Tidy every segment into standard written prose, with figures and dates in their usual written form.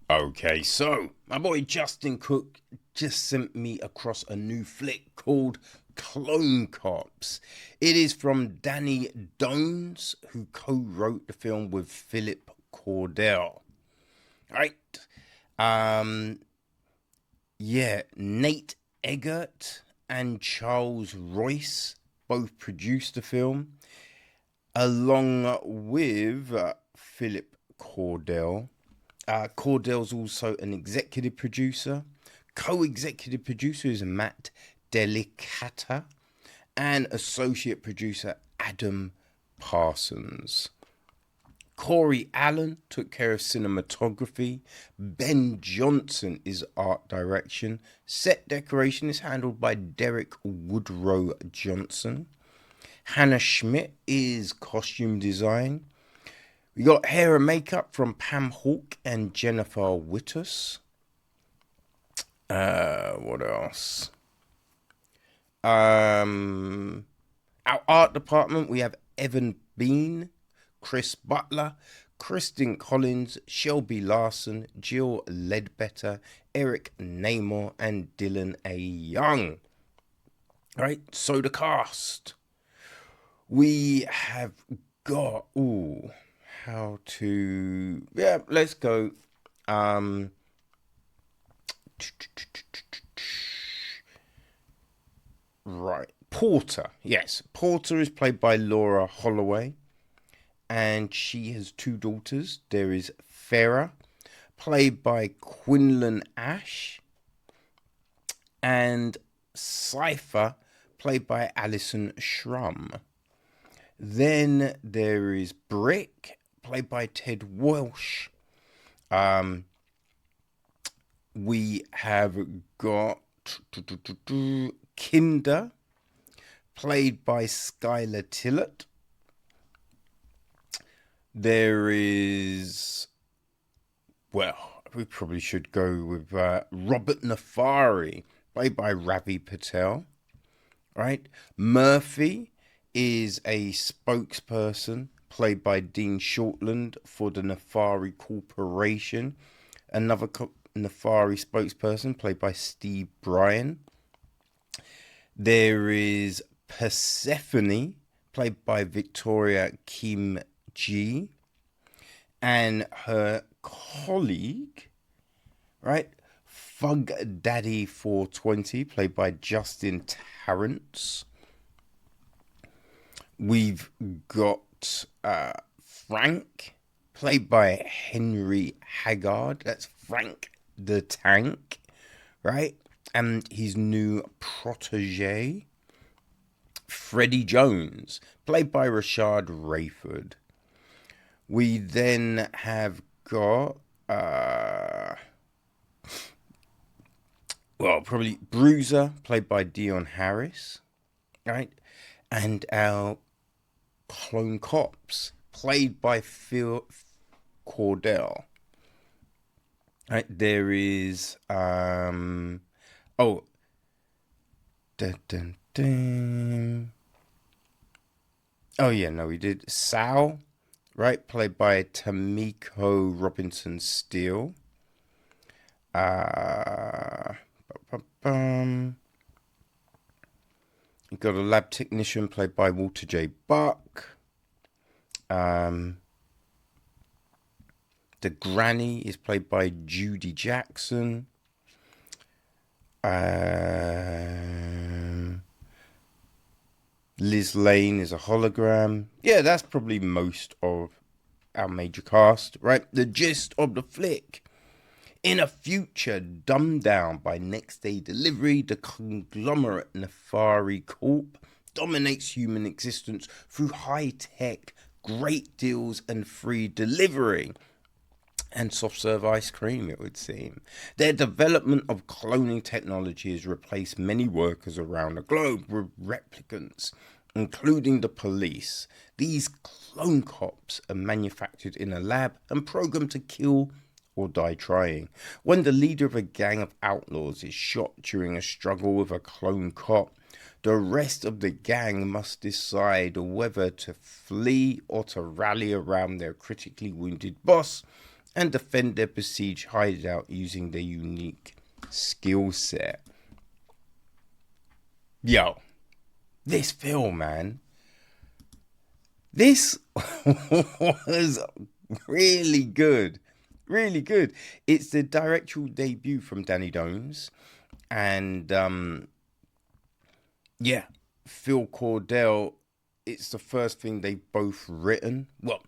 Okay, so my boy Justin Cook just sent me across a new flick called Clone Cops. It is from Danny Dones, who co-wrote the film with Phillip Cordell. Right? Um, yeah, Nate Eggert and Charles Royce both produced the film, along with Phillip Cordell. Cordell's also an executive producer. Co-executive producer is Matt Delicata, and associate producer Adam Parsons. Corey Allen took care of cinematography. Ben Johnson is art direction. Set decoration is handled by Derek Woodrow Johnson. Hannah Schmidt is costume design. We got hair and makeup from Pam Hawke and Jennifer Wittus. What else? Our art department, we have Evan Bean, Chris Butler, Kristen Collins, Shelby Larson, Jill Ledbetter, Eric Namor, and Dylan A. Young. Right, so the cast. We have got, let's go. Right, Porter. Yes, Porter is played by Laura Holloway, and she has two daughters. There is Farah, played by Quinnlan Ashe, and Cypher, played by Allison Shrum. Then there is Brick, played by Ted Welch. We have got Kinder, played by Schyler Tillett. There is, we probably should go with Robert Nafari, played by Ravi Patel. Right? Murphy is a spokesperson, played by Dean Shortland for the Nafari Corporation. Another Nafari spokesperson, played by Steve Bryan. There is Persephone, played by Victoria Kim G, and her colleague, right? Fug Daddy 420, played by Justin Tarrance. We've got Frank, played by Henry Haggard. That's Frank the Tank, right? And his new protege, Freddie Jones, played by Rashad Rayford. We then have got, probably Bruiser, played by Dion Harris, right? And our Clone Cops, played by Phil Cordell. Right, there is, dun, dun, dun. Oh, yeah, no, we did Sal, right, played by Tamiko Robinson Steele. You got a lab technician played by Walter J. Buck. The granny is played by Judy Jackson. Liz Lane is a hologram. Yeah, that's probably most of our major cast, right? The gist of the flick. In a future dumbed down by next day delivery, the conglomerate Nefari Corp dominates human existence through high tech, great deals, and free delivery. And soft serve ice cream, it would seem. Their development of cloning technology has replaced many workers around the globe with replicants, including the police. These clone cops are manufactured in a lab and programmed to kill or die trying. When the leader of a gang of outlaws is shot during a struggle with a clone cop, the rest of the gang must decide whether to flee or to rally around their critically wounded boss and defend their besieged hideout using their unique skill set. Yo, this film, man, this was really good. Really good. It's the directorial debut from Danny Dones. And, yeah, Phil Cordell, it's the first thing they've both written. Well,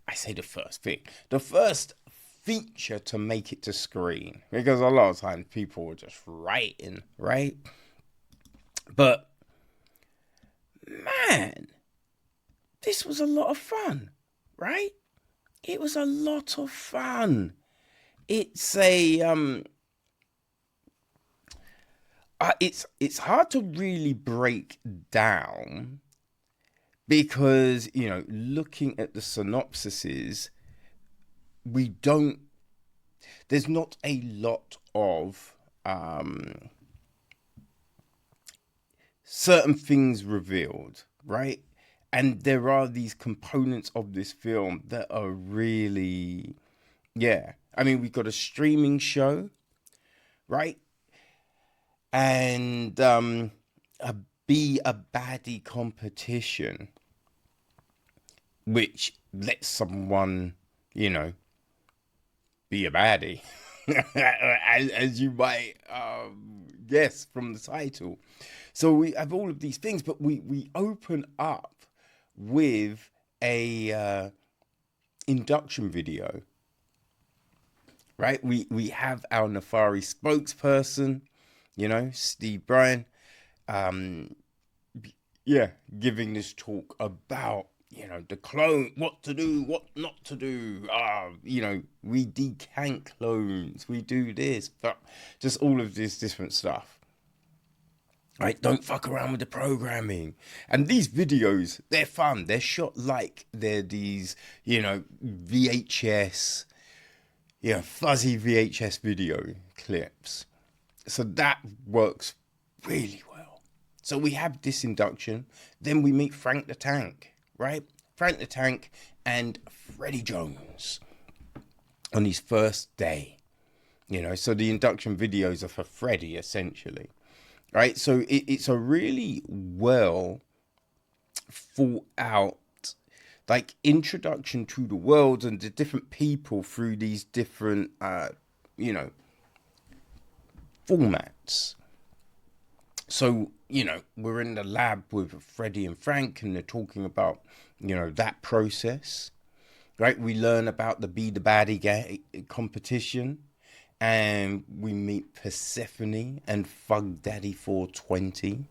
I say the first thing. The first feature to make it to screen. Because a lot of times people were just writing, right? But, man, this was a lot of fun, right? It was a lot of fun. It's a it's hard to really break down because, you know, looking at the synopsises, there's not a lot of certain things revealed, right? And there are these components of this film that are really, yeah. I mean, we've got a streaming show, right? And a Be a Baddie competition, which lets someone, you know, be a baddie, as you might guess from the title. So we have all of these things, but we open up with a induction video, right? We have our Nefari spokesperson, you know, Steve Byrne, giving this talk about, you know, the clone, what to do, what not to do. You know, we decant clones, we do this, but just all of this different stuff. Right, don't fuck around with the programming. And these videos, they're fun. They're shot like they're these, you know, VHS, fuzzy VHS video clips. So that works really well. So we have this induction. Then we meet Frank the Tank, right? Frank the Tank and Freddie Jones on his first day. You know, so the induction videos are for Freddie, essentially. Right, so it's a really well thought out, like, introduction to the world and the different people through these different, formats. So, you know, we're in the lab with Freddie and Frank, and they're talking about, you know, that process. Right, we learn about the Be the Baddie competition. And we meet Persephone and Fug Daddy 420.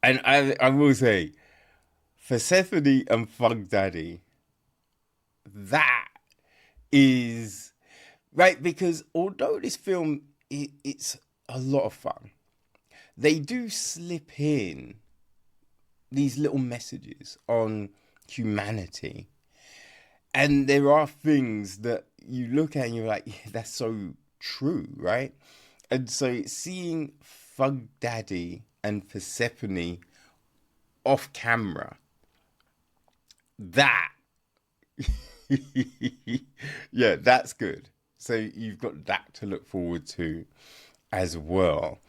And I will say, Persephone and Fug Daddy, that is, right, because although this film, it's a lot of fun, they do slip in these little messages on humanity. And there are things that you look at and you're like, yeah, that's so true, right? And so seeing Fug Daddy and Persephone off camera, that, yeah, that's good. So you've got that to look forward to as well.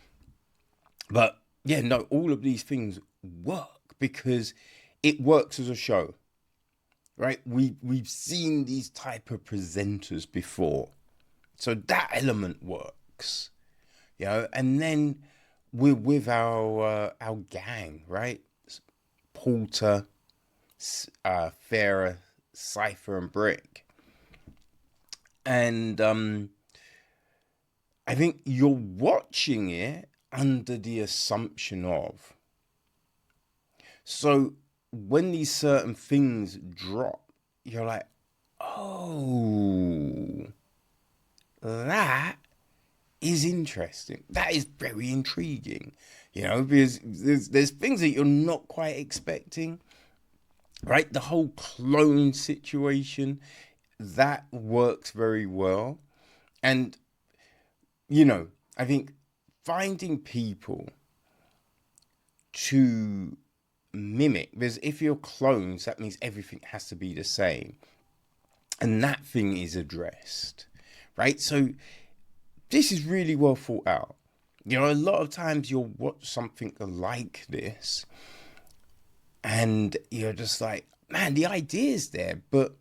But yeah, no, all of these things work because it works as a show. Right, we've seen these type of presenters before, so that element works, you know. And then we're with our gang, right? Porter, Farah, Cypher, and Brick, and I think you're watching it under the assumption of, so when these certain things drop, you're like, oh, that is interesting. That is very intriguing, you know, because there's things that you're not quite expecting, right? The whole clone situation, that works very well. And, you know, I think finding people to mimic, because if you're clones, that means everything has to be the same. And that thing is addressed, right? So this is really well thought out. You know, a lot of times you'll watch something like this and you're just like, man, the idea's there, but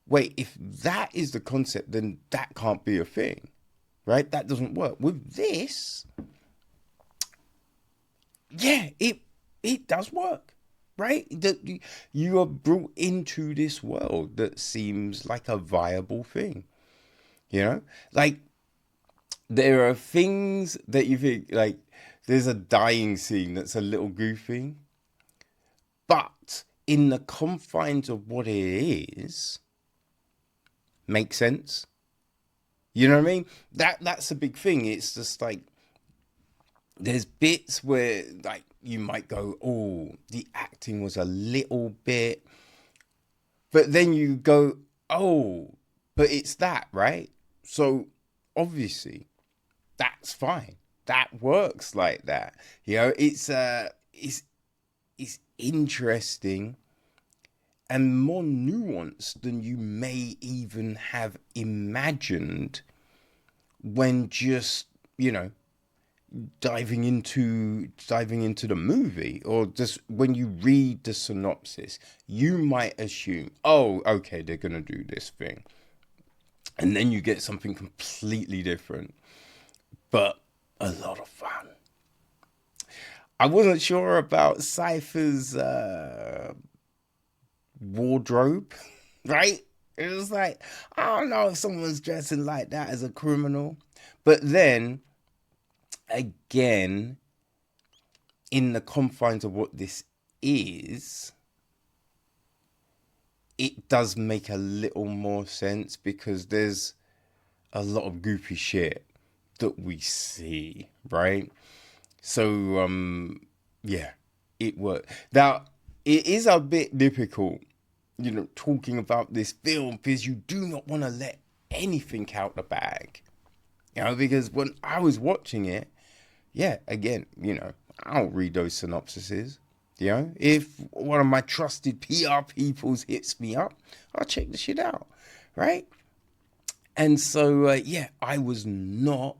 wait, if that is the concept, then that can't be a thing, right? That doesn't work. With this, yeah, it does work, right? That you are brought into this world that seems like a viable thing, you know? Like, there are things that you think, like, there's a dying scene that's a little goofy, but in the confines of what it is, makes sense. You know what I mean? That's a big thing. It's just like, there's bits where, like, you might go, oh, the acting was a little bit, but then you go, oh, but it's that, right? So obviously that's fine. That works like that. You know, it's interesting and more nuanced than you may even have imagined when just, you know, diving into the movie, or just when you read the synopsis, you might assume, oh, okay, they're gonna do this thing, and then you get something completely different, but a lot of fun. I wasn't sure about Cypher's wardrobe, right? It was like, I don't know if someone's dressing like that as a criminal, but then again, in the confines of what this is, it does make a little more sense, because there's a lot of goofy shit that we see, right? So yeah, it worked. Now, it is a bit difficult, you know, talking about this film, because you do not want to let anything out the bag, you know, because when I was watching it, yeah, again, you know, I don't read those synopsises. You know, if one of my trusted PR peoples hits me up, I'll check the shit out, right? And so, yeah, I was not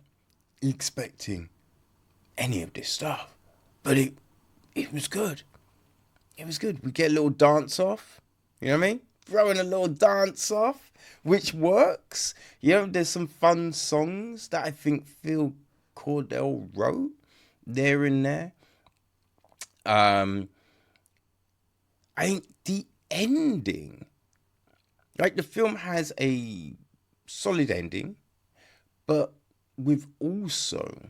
expecting any of this stuff, but it was good. It was good. We get a little dance off, you know what I mean? Throwing a little dance off, which works. You know, there's some fun songs that I think Phillip Cordell wrote there and there. I think the ending, like, the film has a solid ending, but with also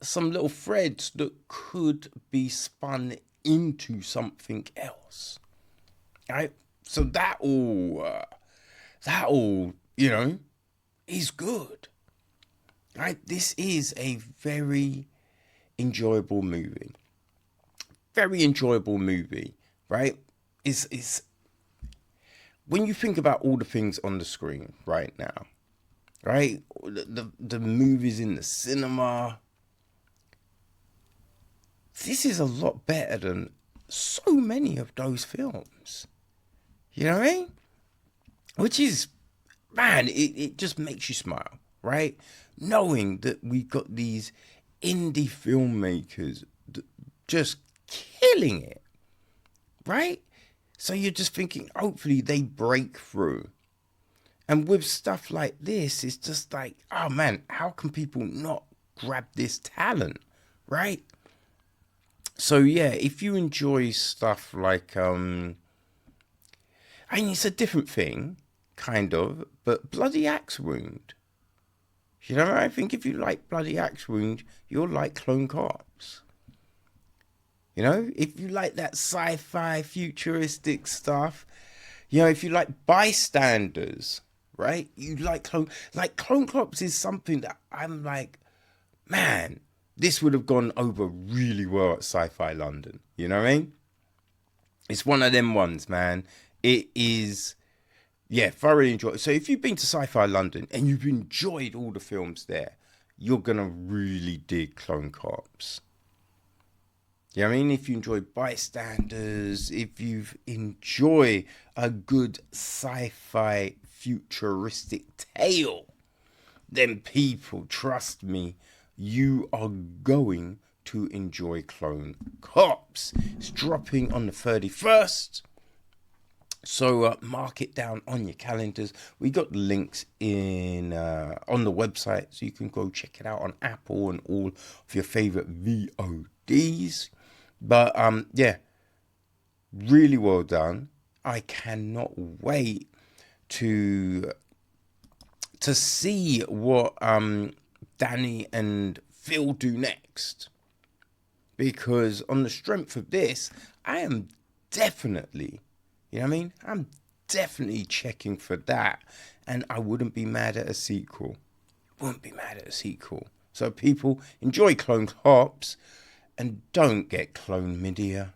some little threads that could be spun into something else, right? So that all, you know, is good, right? This is a very enjoyable movie. Very enjoyable movie, right? Is when you think about all the things on the screen right now, right? The movies in the cinema. This is a lot better than so many of those films. You know what I mean? Which is, man, it just makes you smile, right? Knowing that we've got these indie filmmakers just killing it, right? So you're just thinking, hopefully they break through. And with stuff like this, it's just like, oh man, how can people not grab this talent, right? So yeah, if you enjoy stuff like, I mean, it's a different thing, kind of, but Bloody Axe Wound. You know, I think if you like Bloody Axe Wound, you'll like Clone Cops. You know, if you like that sci-fi futuristic stuff, you know, if you like Bystanders, right? You like Clone Cops is something that I'm like, man, this would have gone over really well at Sci-Fi London. You know what I mean? It's one of them ones, man. It is, yeah, thoroughly enjoyed. So if you've been to Sci-Fi London and you've enjoyed all the films there, you're going to really dig Clone Cops. You know what I mean? If you enjoy Bystanders, if you enjoy a good sci-fi futuristic tale, then people, trust me, you are going to enjoy Clone Cops. It's dropping on the 31st. So mark it down on your calendars. We got links in on the website, so you can go check it out on Apple and all of your favorite VODs. But yeah, really well done. I cannot wait to see what Danny and Phil do next, because on the strength of this, I am definitely, you know what I mean? I'm definitely checking for that, and I wouldn't be mad at a sequel. Wouldn't be mad at a sequel. So people, enjoy Clone Cops, and don't get Clone Media.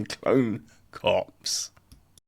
Clone Cops.